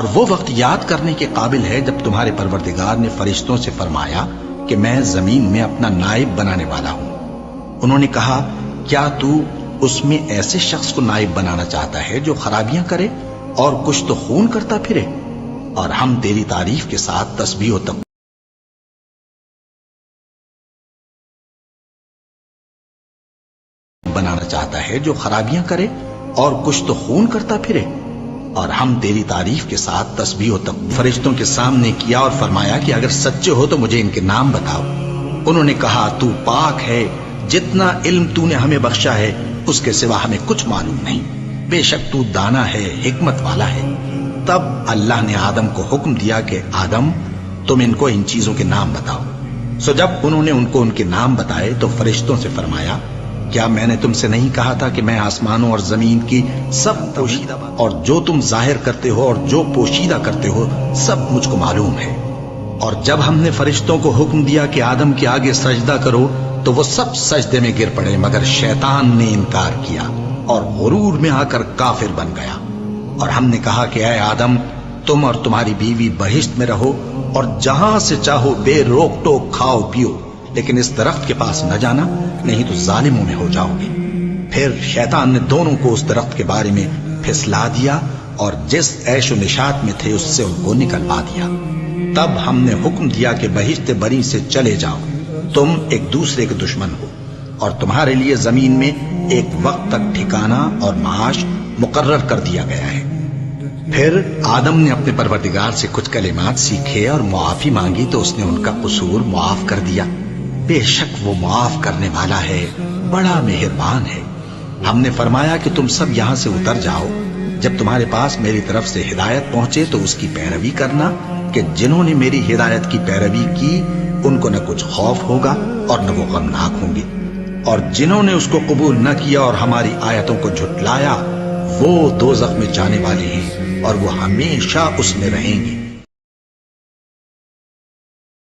اور وہ وقت یاد کرنے کے قابل ہے جب تمہارے پروردگار نے فرشتوں سے فرمایا کہ میں زمین میں اپنا نائب بنانے والا ہوں۔ انہوں نے کہا کیا تو اس میں ایسے شخص کو نائب بنانا چاہتا ہے جو خرابیاں کرے اور کچھ تو خون کرتا پھرے؟ اور ہم تیری تعریف کے ساتھ تسبیح و تقدیس بنانا چاہتا ہے جو خرابیاں کرے اور کچھ تو خون کرتا پھرے؟ اور ہم تیری تعریف کے ساتھ تسبیح و تقدیس فرشتوں کے سامنے کیا اور فرمایا کہ اگر سچے ہو تو مجھے ان کے نام بتاؤ۔ انہوں نے کہا تو پاک ہے، جتنا علم تو نے ہمیں بخشا ہے اس کے سوا ہمیں کچھ معلوم نہیں، بے شک تو دانا ہے، حکمت والا ہے۔ تب اللہ نے آدم کو حکم دیا کہ آدم تم ان کو ان چیزوں کے نام بتاؤ۔ سو جب انہوں نے ان کو ان کے نام بتائے تو فرشتوں سے فرمایا کیا میں نے تم سے نہیں کہا تھا کہ میں آسمانوں اور زمین کی سب پوشیدہ اور جو تم ظاہر کرتے ہو اور جو پوشیدہ کرتے ہو سب مجھ کو معلوم ہے۔ اور جب ہم نے فرشتوں کو حکم دیا کہ آدم کے آگے سجدہ کرو تو وہ سب سجدے میں گر پڑے مگر شیطان نے انکار کیا اور غرور میں آ کر کافر بن گیا۔ اور ہم نے کہا کہ اے آدم تم اور تمہاری بیوی بہشت میں رہو اور جہاں سے چاہو بے روک ٹوک کھاؤ پیو، لیکن اس درخت کے پاس نہ جانا نہیں تو ظالموں میں ہو جاؤ گے۔ پھر شیطان نے دونوں کو اس درخت کے بارے میں پھسلا دیا اور جس عیش و نشاط میں تھے اس سے ان کو نکلوا دیا۔ تب ہم نے حکم دیا کہ بہشت بری سے چلے جاؤ، تم ایک دوسرے کے دشمن ہو، اور تمہارے لیے زمین میں ایک وقت تک ٹھکانہ اور معاش مقرر کر دیا گیا ہے۔ پھر آدم نے اپنے پروردگار سے کچھ کلمات سیکھے اور معافی مانگی تو اس نے ان کا قصور معاف کر دیا۔ بے شک وہ معاف کرنے والا ہے، بڑا مہربان ہے۔ ہم نے فرمایا کہ تم سب یہاں سے اتر جاؤ، جب تمہارے پاس میری طرف سے ہدایت پہنچے تو اس کی پیروی کرنا کہ جنہوں نے میری ہدایت کی پیروی کی ان کو نہ کچھ خوف ہوگا اور نہ وہ غمناک ہوں گے، اور جنہوں نے اس کو قبول نہ کیا اور ہماری آیتوں کو جھٹلایا وہ دوزخ میں جانے والے ہیں اور وہ ہمیشہ اس میں رہیں گے۔